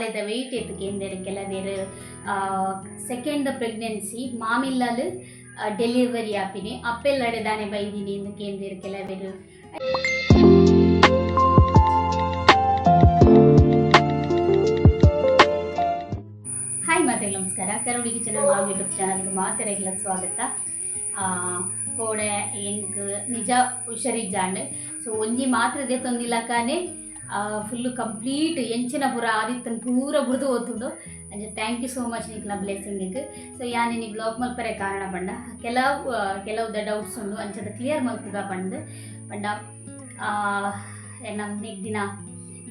ಬಾಲ್ಯದ weight ಎತ್ತುಕೆಂದರೆ ಕೆಲವೇರು second pregnancy ಮಾಮಿಲ್ಲಲು delivery ಆಪಿನಿ ಅಪ್ಪೆಲ್ಲಡೆ ದಾನೆ ಬೈದಿನಿ ಎಂದು ಕೇಂದ್ರ ಕೆಲವೇರು. ಹಾಯ್ ಮಾತೆ ನಮಸ್ಕಾರ. ಕರುಡಿ ಕಿಚನ್ ವ್ಲಾಗ್ ಯೂಟ್ಯೂಬ್ ಚಾನಲ್ಗೆ ಮಾತೆರೆಗ್ಲ ಸ್ವಾಗತ. ಕೋಡೆ ಎಂಕ್ ನಿಜ ಹುಷರಿಜ್ಜಾಂಡ್ ಸೊ ಒಂಜಿ ಮಾತ್ರದೆ ತೊಂದಿಲ್ಲಕಾನೆ ಫುಲ್ಲು ಕಂಪ್ಲೀಟ್ ಎಂಚಿನ ಪೂರ ಆದಿತ್ತನ್ ಪೂರ ಬುಡ್ದು ಓದ್ತುಂಡು. ಅಂಚೆ ಥ್ಯಾಂಕ್ ಯು ಸೋ ಮಚ್ ನಿಕ್ಲ ಬ್ಲೆಸ್ಸಿಂಗಿಗೆ. ಸೊ ಯಾನೆ ನೀ ಬ್ಲಾಗ್ ಮಲ್ಪರೆ ಕಾರಣ ಪಂಡ ಕೆಲವುದ ಡೌಟ್ಸ್ ಉಂಡು ಅಂಚದ ಕ್ಲಿಯರ್ ಮಲ್ಪುಗ ಪಂಡ ನೆಕ್ ದಿನ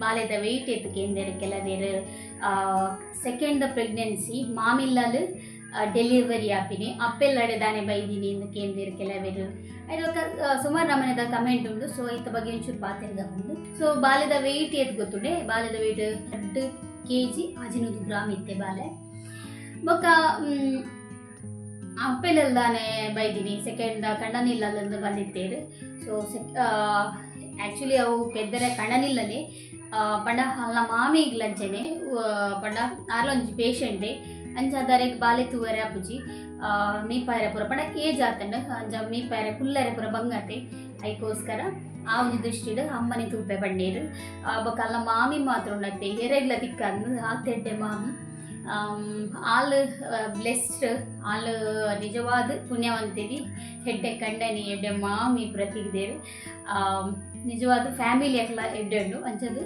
ಬಾಲ್ಯದ ವೆಯ್ಟ್ ಎತ್ತುಕೆಂದರೆ ಕೆಲವೇರು ಸೆಕೆಂಡ್ ಪ್ರೆಗ್ನೆನ್ಸಿ ಮಾಮಿಲ್ಲಲು ಡೆಲಿವರಿ ಆಪಿನಿ ಅಪ್ಪೆಲ್ಲಡೆ ದಾನೆ ಬೈದಿನಿ ಎಂದು ಕೇಂದ್ರ ಕೆಲವೇರು. ಇದು ಸುಮಾರು ನಮನೆದ ಕಮೆಂಟ್ ಉಂಡು. ಸೊ ಇತ್ತ ಬಗ್ಗೆ ಒಂಚೂರು ಪಾತೆರ್ಗ ಉಂಡು. ಸೊ ಬಾಲ್ಯದ ವೆಯ್ಟ್ ಎತ್ತು ಗೊತ್ತುಂಡೆ. ಬಾಲ್ಯದ ವೆಯ್ಟ್ 2 kg 15 ಗ್ರಾಮ್ ಇತ್ತೆ ಬಾಲೆ ಬೊಕ್ಕ ಅಪ್ಪೆಲ್ಲದಾನೆ ಬೈದಿನಿ ಸೆಕೆಂಡ್ ಕಣ್ಣನಿಲ್ಲಂದು ಬಂದಿತ್ತೇರು. ಸೊ ಆ್ಯಕ್ಚುಲಿ ಅವು ಪೆದ್ದರೆ ಕಣ್ಣನಿಲ್ಲನೆ ಪಂಡ ಅಲ್ಲ ಮಾಮಿಗ್ಲಂಚನೆ ಪಂಡ ಆರ್ಲೊಂಜಿ ಪೇಷಂಟೆ ಅಂಚಾದಾರೆಗ್ ಬಾಲೆ ತೂವರೆ ಅಪ್ಪುಜಿ ಮೀಪಾಯರೆ ಪೂರ ಪಂಡ ಏಜ್ ಆತಂಡ ಅಂಚ ಮೀಪಾಯರೆ ಕುಲ್ಲರೆ ಪೂರ ಬಂಗತೆ ಐಕೋಸ್ಕರ ಆ ಒಂದು ದೃಷ್ಟಿಡ್ ಅಮ್ಮನೆ ತೂಪೆ ಬಂಡೇರು. ಬೊಕ್ಕ ಅಲ್ಲ ಮಾಮಿ ಮಾತ್ರ ಉಂಡತ್ತೆ ಎರೆಗ್ಲ ತಿಕ್ಕಂದು ಆತೆಡ್ಡೆ ಮಾಮಿ ಆಲ್ ಬ್ಲೆಸ್ಡ್ ಆಲ್ ನಿಜವಾದ ಪುಣ್ಯವಂತಿದಿ ಹೆಡ್ಡೆ ಕಂಡನಿ ಎಡ್ಡೆ ಮಾಮಿ ಪ್ರತಿಗ್ದೇರು ನಿಜವಾದ ಫ್ಯಾಮಿಲಿ ಎಲ್ಲ ಎಡ್ಡೆಂಡು ಅಂಚದು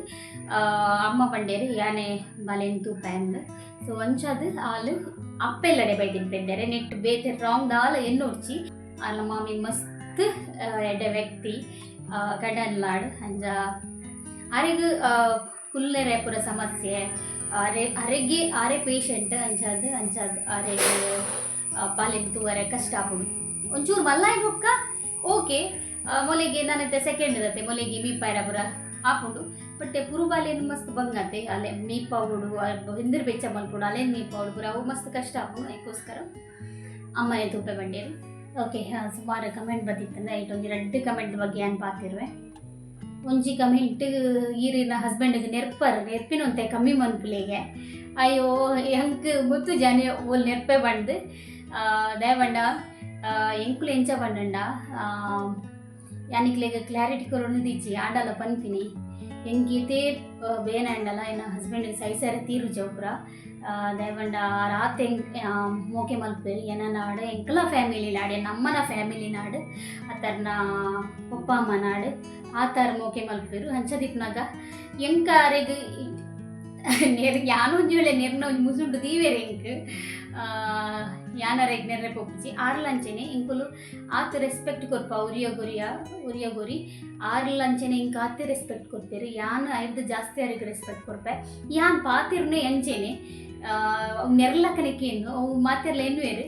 ಅಮ್ಮ ಪಂಡೇರು ಯಾನೆ ಬಲೆನ್ ತೂಪ ಅಂದು. ಸೊ ಅಂಚದು ಆಲು ಅಪ್ಪೆಲ್ಲಡೆ ಬೈದಿನ ಪೆಂದರೆ ನೆಟ್ಟು ಬೇತೆ ರಾಂಗ್ ದಾಲ ಎನ್ನೊಡ್ಚಿ ಆಲ ಮಾಮಿ ಮಸ್ತ್ ಎಡ್ಡೆ ವ್ಯಕ್ತಿ ಕಡನ್ಲಾಡ್ ಅಂಜ ಅರೆಗ್ ಕುಲ್ಲೆರೆ ಪುರ ಸಮಸ್ಯೆ ಅರೆಗೆ ಆರೆ ಪೇಷಂಟ್ ಅಂಚಾದ ಅರೆಗೆ ಪಾಲೆಗ್ ತೂವರೆ ಕಷ್ಟ ಆಪುಡು ಒಂಚೂರು ಮಲ್ಲಾಯ್ ಬೊಕ್ಕ ಓಕೆ ಮೊಲೆಗೆ ನಾನತ್ತೆ ಸೆಕೆಂಡ್ ದತ್ತೆ ಮೊಲೆಗೆ ಮೀಪಾಯರ ಪುರ ಆಪುಂಡು ಬಟ್ ಪುರುಬಾಲೇನು ಮಸ್ತ್ ಬಂಗತ್ತೆ ಅಲ್ಲೇ ಮೀಪಾವುಡು ಹಿಂದಿರ್ ಬೆಚ್ಚ ಮಲ್ಪುಡು ಅಲ್ಲೇನು ಮೀಪಾವುಡು ಪುರ ಅವು ಮಸ್ತ್ ಕಷ್ಟ ಆಪುಂಡು ಅದಕ್ಕೋಸ್ಕರ ಅಮ್ಮನೆ ತೂಪೆ ಬಂಡೇರು. ಓಕೆ ಸುಮಾರು ಕಮೆಂಟ್ ಬಂದಿತ್ತಂದ್ರೆ ಐಟೊಂದು 2 ಕಮೆಂಟ್ ಬಗ್ಗೆ ಏನು ಪಾತಿರುವೆ. ಒಂಜಿ ಕಮೆಂಟ್ ಈರಿನ ಹಸ್ಬೆಂಡ್ಗೆ ನೆರ್ಪಿನಂತೆ ಕಮ್ಮಿ ಮನ್ಪುಲೆಗೆ ಅಯ್ಯೋ ಎಂಕ್ ಗೊತ್ತು ಜಾನೆ ಓಲ್ ನೆರ್ಪೆ ಬಂದು ದಯವಂಡ ಎಂಕುಲು ಎಂಚ ಬಂಡಂಡ ಯಾನಿಕ್ಲೆಗೆ ಕ್ಲಾರಿಟಿ ಕೊರೋನು ದಿಚ್ಚಿ ಆಂಡಲ ಪನ್ಪಿನಿ ಎಂಕೀತೆ ಬೇನ ಆಂಡಲ ಏನ ಹಸ್ಬೆಂಡ್ಗೆ ಸೈಸರೆ ತೀರು ಚೌಪ್ರ ದಯವಂಡ ರಾತ್ ಮೋಕೆ ಮಲ್ಪೇರು ಏನ ನಾಡು ಎಂಕಲ ಫ್ಯಾಮಿಲಿ ನಾಡು ನಮ್ಮನ ಫ್ಯಾಮಿಲಿ ನಾಡು ಆತರ್ನ ಪಪ್ಪ ಅಮ್ಮ ನಾಡು ಆತಾರ ಮೋಕೆ ಮಲ್ಪೇರು ಹಂಚದಿಪ್ನಾಗ ಎಂಕ ಅರೆಗ್ ಯಾನೊಂಜಿ ವೇಳೆ ನೆರ್ನ ಒಂಜಿ ಮುಸುಂಡು ತೀವೇರೆ ಎಂಕ್ ಯಾನರೆಗ್ ನೆರ್ರೆ ಪೊಪ್ಪುಜಿ ಆರ್ಲಂಚನೆ ಇಂಕುಲು ಆತ ರೆಸ್ಪೆಕ್ಟ್ ಕೊರ್ಪ ಉರಿಯ ಗೊರಿ ಆರ್ಲಂಚನೆ ಇಂಕ ಆತೆ ರೆಸ್ಪೆಕ್ಟ್ ಕೊಡ್ತೇರು ಯಾನ್ ಐದು ಜಾಸ್ತಿ ಅರೆಗ್ ರೆಸ್ಪೆಕ್ಟ್ ಕೊಡ್ಪೆ ಯಾನ್ ಪಾತಿರ್ನೆ ಎಂಚೆನೆ ನೆರ್ಲಕನೆಕೇನು ಅವು ಮಾತೆರ್ಲ ಎನ್ನುವೇರು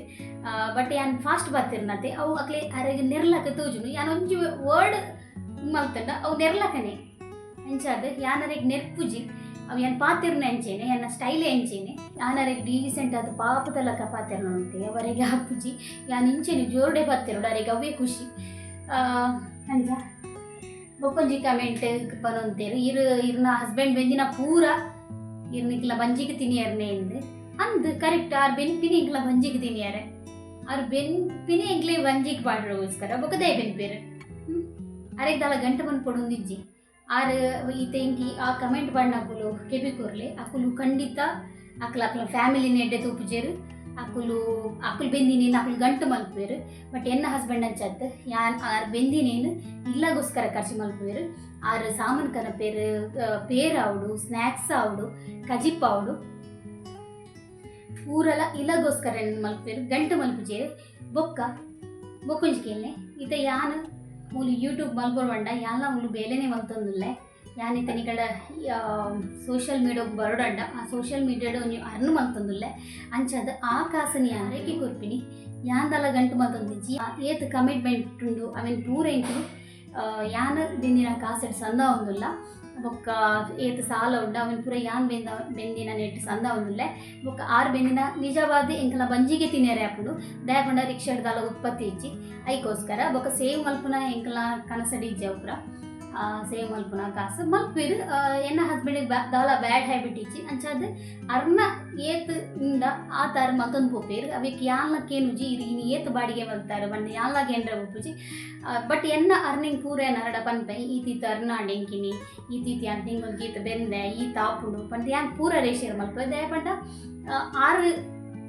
ಬಟ್ ಯಾನ್ ಫಾಸ್ಟ್ ಬಾತಿರ್ನತೆ ಅವು ಅಕ್ಲೆ ಅರೆಗ್ ನೆರ್ಲಕ ತೋಜುನು ಯಾನ್ ಒಂಜಿ ವರ್ಡ್ ಮಲ್ತಂಡ ಅವು ನೆರ್ಲಕನೆ ಎಂಚಾದ ಯಾನರೆಗ್ ನೆರ್ಪುಜಿ ಅವು ಏನು ಪಾತಿರ್ನ ಎಂಚೇನೆ ಎನ್ನ ಸ್ಟೈಲ್ ಎಂಚೇನೆ ಯಾನರೆಗ್ ಡೀಸೆಂಟ್ ಅದು ಪಾಪದಲ್ಲಕ ಪಾತಿರ್ನ ಅಂತೆ ಅವರಿಗೆ ಅಪ್ಪುಜಿ ಯಾನ್ ಇಂಚೆನೆ ಜೋರ್ಡೆ ಪಾತಿರೋಡು ಅರೆಗೆ ಅವೇ ಖುಷಿ ಅಂಜ ಬೊಕ್ಕೊಂಜಿ ಕಮೆಂಟ್ ಪನೊಂತೇರು ಇರ್ನ ಹಸ್ಬೆಂಡ್ ಬೆಂದಿನ ಪೂರ ಇರ್ನಿಕ್ಲ ಬಂಜಿಗೆ ತಿನಿಯರ್ನೆ ಎಂದು ಅಂದು ಕರೆಕ್ಟ್ ಆರ್ ಬೆನ್ಪಿನಿ ಇಂಕ್ಲ ಬಂಜಿಗೆ ತಿನಿಯಾರೆ ಅವ್ರು ಬೆನ್ಪಿನಿ ಎಂಕ್ಲೆ ಬಂಜಿಗೆ ಪಾಡ್ರೋಸ್ಕರ ಬೊಕ್ಕದೇ ಬೆನ್ಪೇರು ಅರೆಗ್ ದಾಲ ಗಂಟೆ ಬಂದು ಕೊಡೊಂದಿಜ್ಜಿ ಆರು ಈತ ಇಂಕಿ ಆ ಕಮೆಂಟ್ ಬಣ್ಣ ಅಕುಲು ಕೆಬಿ ಕೊರ್ಲೆ ಅಕುಲು ಖಂಡಿತ ಅಕ್ಲ ಫ್ಯಾಮಿಲಿನ ಎಡ್ಡೆ ತೂಪುಜೇರು ಅಕುಲು ಬೆಂದಿನೇನು ಅಕುಲು ಗಂಟು ಮಲ್ಪೇರು ಬಟ್ ಎನ್ನ ಹಸ್ಬೆಂಡ್ ಅಂಚತ್ತು ಯಾನ್ ಆರು ಬೆಂದಿನೇನು ಇಲ್ಲಗೋಸ್ಕರ ಖರ್ಚು ಮಲ್ಪೇರು ಆರು ಸಾಮಾನು ಕನಪೇರು ಪೇರು ಆವುಡು ಸ್ನ್ಯಾಕ್ಸ್ ಆವುಡು ಕಜಿಪ್ ಆವುಡು ಊರೆಲ್ಲ ಇಲ್ಲಗೋಸ್ಕರ ಮಲ್ಪೇರು ಗಂಟು ಮಲ್ಪುಜೇರು ಬೊಕ್ಕೊಂಜಿ ಕೇಳನೆ ಈತ ಯಾನು ಮೂಲು ಯೂಟ್ಯೂಬ್ ಮಲ್ಪೊಂಡ ಯಾನ ಮೂಲು ಬೇಲೆನೆ ಮಲ್ತೊಂದುಲ್ಲೆ ಯಾನಿತ ನಿಕಡ ಸೋಷಿಯಲ್ ಮೀಡಿಯಾಗೆ ಬರೋಡಂಡ ಆ ಸೋಷಿಯಲ್ ಮೀಡಿಯಾಡು ಒಂಜಿ ಅರ್ನ್ ಮಲ್ತೊಂದುಲ್ಲೆ ಅಂಚದ ಆ ಕಾಸು ಯಾನ್ ರೇಖೆ ಕೊರ್ಪಿನಿ ಯಾಂದಲ ಗಂಟು ಮಲ್ತೊಂದಿಜ್ಜಿ ಏತ್ ಕಮಿಟ್ಮೆಂಟ್ ಉಂಡು ಅವೇನು ಪೂರ ಇಂಕು ಯಾನ ಬೆಂದಿನ ಕಾಸೆಟ್ ಸಂದ ಒಂದುಲ್ಲ ಬೊಕ್ಕ ಏತ್ ಸಾಲ ಉಂಡು ಅವನು ಪೂರ ಯಾನ್ ಬೆಂದಿನ ನೆಟ್ ಸಂದ ಒಂದುಲ್ಲೆ ಬೊಕ್ಕ ಆರು ಬೆಂದಿನ ನಿಜವಾದ ಎಂಕಲ ಬಂಜಿಗೆ ತಿನ್ನೇರೆ ಆಪುಂಡು ದಯಪಂಡ ರಿಕ್ಷಾಡ್ದಾಲ ಉತ್ಪತ್ತಿ ಇಜ್ಜಿ ಐಕೋಸ್ಕರ ಬೊಕ್ಕ ಸೇವ್ ಮಲ್ಪುನ ಎಂಕಲ ಕನಸಡಿ ಇಜ್ಜೆ ಪೂರ ಸೇವ್ ಮಲ್ಪುನ ಕಾಸು ಮಲ್ಪಿರು ಎನ್ನ ಹಸ್ಬೆಂಡಿಗೆ ದಾಲ ಬ್ಯಾಡ್ ಹ್ಯಾಬಿಟ್ ಇಚ್ಚಿ ಅಂಚಾದ ಅರ್ನ ಏತ್ ಇಂದ ಆ ತರ ಮತ್ತೊಂದು ಪೋಪೇರು ಅವಕ್ಕೆ ಯಾನ್ಲಕ್ಕೇನುಜಿ ಇನ್ನು ಏತ್ ಬಾಡಿಗೆ ಮಲ್ತಾರೆ ಬಂದು ಯಾನ್ಲಾಗ ಏನ್ರ ಒಪ್ಪುಜಿ ಬಟ್ ಎನ್ನ ಅರ್ನಿಂಗ್ ಪೂರ ನರಡ ಪನ್ಪೈ ಈತೀತ ಅರ್ನಾಡೆಂಕಿನಿ ಈತೀತಿ ಅಂತ ತಿಂಗಳು ಗೀತ ಬೆಂದೆ ಈ ತಾಪುಡು ಪಂತ ಯಾನ್ ಪೂರ ರೇಷೇರ್ ಮಲ್ಪ ದಯಪಂಡ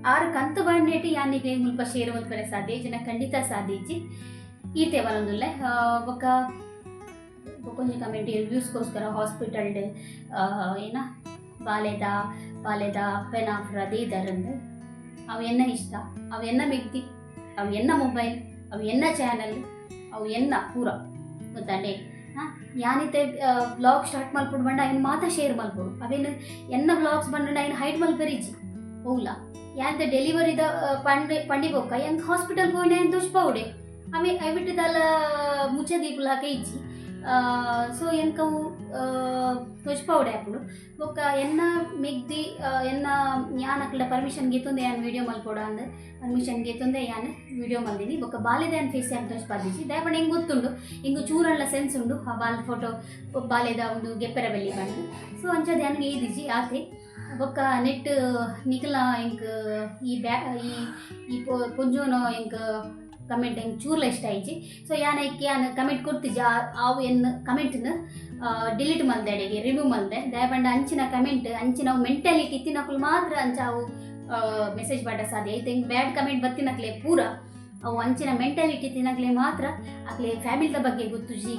ಆರು ಕಂತು ಬಂಡೇಟಿ ಯಾನಿಗೆ ಮುಲ್ಪ ಶೇರ್ ಮಲ್ಪರೆ ಸಾಧ್ಯ ಜನ ಖಂಡಿತ ಸಾಧ್ಯಜಿ ಈತೆ ಬರೋದಿಲ್ಲ ఒక కొంచెం కమెంట్ ರಿವ್ಯೂಸ್ಗೋಸ್ಕರ ಹಾಸ್ಪಿಟಲ್ಡ್ ಏನ ಬಾಲೆದ ಅಪ್ಪನ ಫ್ರದಿ ದರಂದು ಅವು ಎನ್ನ ಇಷ್ಟ ಅವು ಎನ್ನ ವ್ಯಕ್ತಿ ಅವು ಎನ್ನ ಮೊಬೈಲ್ ಅವು ಎನ್ನ ಚಾನಲ್ ಅವು ಎನ್ನ ಪೂರ ಗೊತ್ತಾಂಡೆ ಯಾನಿತ್ತೆ ವ್ಲಾಗ್ ಸ್ಟಾರ್ಟ್ ಮಲ್ಪುಡು ಬಂಡ ఆయన ಮಾತ ಶೇರ್ ಮಲ್ಪುಡು ಅವೇನು ಎನ್ನ ವ್ಲಾಗ್ಸ್ ಬಂಡ ఆయన ಹೈಟ್ ಮಲ್ಪರಿಜಿ ಹೋಗ್ಲಾ ಯಾನ್ತೆ ಡೆಲಿವರಿದ పండి బొక్క ఎంత హాస్పిటల్ పోయినా ఎంత దోషిపోవుడే అవి అవిటి దాల ముచ్చదీపులాగా ఇచ్చి సో ఎంకವು దోషిపోవుడే అప్పుడు ఒక ఎన్న మిగ్ది ఎన్న యాన్ అక్కడ పర్మిషన్ గీతుందే యాన్ వీడియೋ ಮಲ್ಪೋಡ ಅಂದ ಪರ್ಮಿಷನ್ ಗೀತುಂದೆ ಯಾನ್ ವಿಡಿಯೋ ಮಲ್ದಿನಿ ಬೊಕ್ಕ ಬಾಲೆದ ಯಾನ್ ಫೇಸ್ ಯಾನ್ ತೋರಿಸ್ಪಾದಿಸಿ ದಯಪಂಡ ಹೆಂಗೆ ಗೊತ್ತುಂಡು ಹಿಂಗೆ ಚೂರಲ್ಲ ಸೆನ್ಸ್ ಉಂಡು ಆ ಬಾಲ್ ಫೋಟೋ ಬಾಲೆದ ಒಂದು ಗೆಪ್ಪೆರ ಬೆಲ್ಲಿ ಬಂದು ಸೊ ಅಂಚದ ಯಾನ್ ಏದಿಜಿ ಆತೆ ಬೊಕ್ಕ ನೆಟ್ ನಿಖಲ ಇಂಕ್ ಈ ಪೊಂಜೋನೋ ಇಂಕ್ ಕಮೆಂಟ್ ಹೆಂಗೆ ಚೂರ್ಲ ಇಷ್ಟ ಆಯ್ತು ಸೊ ಯಾನ್ ಕಮೆಂಟ್ ಕೊಡ್ತಿದ್ಜ ಅವು ಏನು ಕಮೆಂಟ್ನ ಡಿಲೀಟ್ ಮಲ್ದೆಡೆಗೆ ರಿವ್ಯೂ ಮಲ್ದೆ ದಯಪಂಡ ಅಂಚಿನ ಕಮೆಂಟ್ ಅಂಚಿನ ಅವು ಮೆಂಟಾಲಿಟಿ ತಿನ್ನಕ್ಕಲು ಮಾತ್ರ ಅಂಚ ಅವು ಮೆಸೇಜ್ ಪಡ್ಡ ಸಾಧ್ಯ ಐತೆ ಹಿಂಗೆ ಬ್ಯಾಡ್ ಕಮೆಂಟ್ ಬತ್ತಿನಕ್ಲೆ ಪೂರ ಅವು ಅಂಚಿನ ಮೆಂಟಾಲಿಟಿ ತಿನ್ನಕ್ಲೆ ಮಾತ್ರ ಅಕ್ಲೆ ಫ್ಯಾಮಿಲಿದ ಬಗ್ಗೆ ಗೊತ್ತುಜ್ಜಿ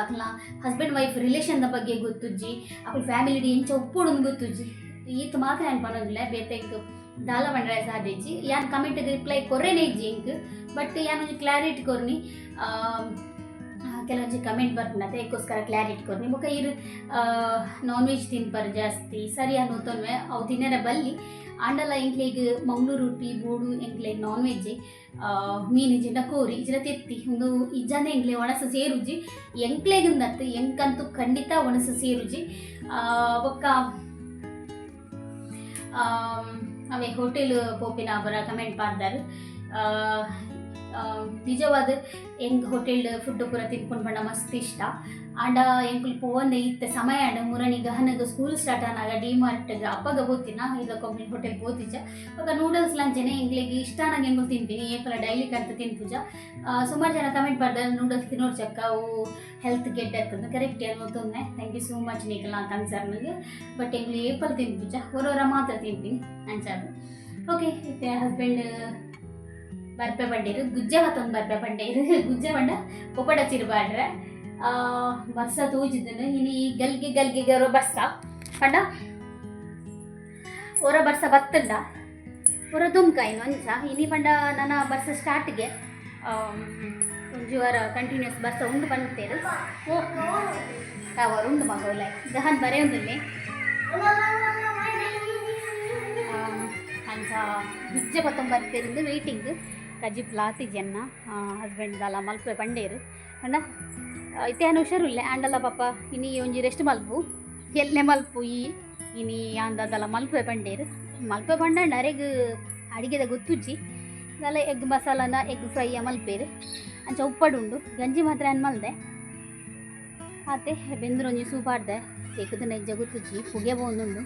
ಅಕ್ಲ ಹಸ್ಬೆಂಡ್ ವೈಫ್ ರಿಲೇಷನ್ದ ಬಗ್ಗೆ ಗೊತ್ತುಜ್ಜಿ ಅಕ್ಲ ಫ್ಯಾಮಿಲಿ ಎಂಚ ಒಪ್ಪುಡು ಗೊತ್ತುಜ್ಜಿ ಈತ ಮಾತ್ರ ಏನು ಪನ್ನೋದಿಲ್ಲ ಬೇತೆ ದಾಲ ಬಂಡ್ರೆ ಸಾಧ್ಯಜಿ ಯಾನ್ ಕಮೆಂಟ್ಗೆ ರಿಪ್ಲೈ ಕೊರ್ರೇನೆ ಇಜ್ಜಿ ಇಂಕ್ ಬಟ್ ಯಾನ್ ಒಂಜಿ ಕ್ಲಾರಿಟಿ ಕೊರ್ನಿ ಕೆಲವೊಂಜಿ ಕಮೆಂಟ್ ಬರ್ತೀನಿ ಅದಕ್ಕೋಸ್ಕರ ಕ್ಲಾರಿಟಿ ಕೊರ್ನಿ ಬೊಕ ಇರು ನಾನ್ ವೆಜ್ ತಿನ್ಪರ್ ಜಾಸ್ತಿ ಸರಿ ಅನ್ನೋತನ್ವೆ ಅವು ತಿನ್ನರ ಬಲ್ಲಿ ಆಂಡಲ ಎಂಕ್ಲೆಗ್ ಮಂಗಳೂರು ಉಡುಪಿ ಬೋಡು ಎಂಕ್ಲೆಗ್ ನಾನ್ ವೆಜ್ ಮೀನು ಜಿನ ಕೋರಿ ಇಜ್ರ ತೆತ್ತಿ ಒಂದು ಇಜ್ಜಂದ ಎಂಕ್ಲೆ ಒಣಸು ಸೇರುಜಿ ಎಂಕ್ಲೆಗಂದತ್ತು ಎಂಕಂತೂ ಖಂಡಿತ ಒಣಸು ಸೇರುಜಿ ಬೊಕ್ಕ ಅವೇ ಹೋಟೆಲ್ ಪೋಪಿನ ಅವರ ಕಮೆಂಟ್ ಮಾಡ್ದಾರು ನಿಜವಾದ ಹೆಂಗೆ ಹೋಟೆಲ್ ಫುಡ್ ಪೂರ ತಿನ್ಕೊಂಡು ಬಣ್ಣ ಮಸ್ತ್ ಇಷ್ಟ ಆಂಡ ಎಂಕುಲ್ ಪೋವಂದೆ ಇತ್ತ ಸಮಯ ಆಂಡ ಮುರಣಿ ಗಹನಗ ಸ್ಕೂಲ್ ಸ್ಟಾರ್ಟ್ ಆನಾಗ ಡಿಮಾರ್ಟ್ಗೆ ಅಪ್ಪಗ ಬೋತಿನ ಇದಕ್ಕೊಮ್ಮೆ ಹೋಟೆಲ್ ಬೋತಿಜ ಇವಾಗ ನೂಡಲ್ಸ್ ಲಂಚನೆ ಎಂಗ್ಲಿಗೆ ಇಷ್ಟನಾಗ ಹೆಂಗು ತಿಂತೀನಿ ಏಕಲ ಡೈಲಿ ಕಂತ ತಿನ್ಪುಜ ಸುಮಾರು ಜನ ಕಮೆಂಟ್ ಮಾಡ್ತಾರೆ ನೂಡಲ್ಸ್ ತಿನ್ನೋರು ಚಕ್ಕ ಅವು ಹೆಲ್ತ್ ಗೆಡ್ ಆಗ್ತದೆ ಕರೆಕ್ಟ್ ಅನ್ನೋತೊಂದೆ ಥ್ಯಾಂಕ್ ಯು ಸೋ ಮಚ್ ನೀಕಲ್ಲ ಕನ್ಸರ್ನಿಗೆ ಬಟ್ ಎಂಗ್ಲಿ ಏಪಲ್ ತಿನ್ಪುಜ ಹೊರವರ ಮಾತ್ರ ತಿಂತೀನಿ ಅಂಚಾದು ಓಕೆ ಇತ್ತೆ ಹಸ್ಬೆಂಡ್ ಬರ್ಪೆ ಬಂಡೇರು ಗುಜ್ಜೆ ಮತ್ತೊಂದು ಬರ್ಪೆ ಬಂಡೇರು ಗುಜ್ಜೆ ಬಂಡ ಪೊಪಡ ಚಿರುಬಾಡ್ರೆ ಬರ್ಸ ತೂಜಿದ್ದನು ಇನ್ನು ಈ ಗಲ್ಗೆ ಹೊರ ಬರ್ಸ ಪಂಡ ಹೊರ ಬರ್ಸ ಬತ್ತಂಡ ಹೊರ ದುಮ್ಕಾಯಿನು ಅಂಚ ಇನಿ ಪಂಡ ನನ್ನ ಬರ್ಸ ಸ್ಟಾರ್ಟ್ಗೆ ಒಂಜಿ ವಾರ ಕಂಟಿನ್ಯೂಸ್ ಬರ್ಸ ಉಂಡು ಬಂತೇರು ಅವರು ಉಂಡು ಮಗೋಲ್ಲ ದಹನ್ ಬರೇ ಒಂದಿಲ್ಲ ಅಂಚ ಗುಜ್ಜೆ ಮತ್ತೊಂದು ಬರ್ತೇರಿಂದ ವೆಯ್ಟಿಂಗ್ ಕಜಿಪ್ ಲಾತಿ ಜನ್ನ ಹಸ್ಬೆಂಡ್ ದಾಲ ಮಲ್ಪೆ ಬಂಡೇರು ಅಣ್ಣ ಇತ್ತೆ ಏನು ಹುಷಾರಿಲ್ಲ ಆಂಡಲ ಪಾಪ ಇನಿ ಒಂಜಿ ರೆಸ್ಟ್ ಮಲ್ಪು ಎಲ್ಲೆ ಮಲ್ಪು ಇನಿ ಆಂದದಲ್ಲ ಮಲ್ಪೆ ಬಂಡೇರು ಮಲ್ಪೆ ಬಂಡ ಅರೆಗ್ ಅಡಿಗೆದ ಗೊತ್ತುಜ್ಜಿ ಅದೆಲ್ಲ ಎಗ್ ಮಸಾಲನ ಎಗ್ ಫ್ರೈ ಮಲ್ಪೇರು ಅಂಚ ಉಪ್ಪಡುಂಡು ಗಂಜಿ ಮಾತ್ರ ಏನು ಮಲ್ದೆ ಆತೆ ಬೆಂದ್ರೊಂಜಿ ಸೂಪ್ ಆಡ್ದೆ ತೆಗ್ದು ನೆಜ್ಜ ಗೊತ್ತುಜ್ಜಿ ಪುಗೆ ಬೋಂದುಂಡು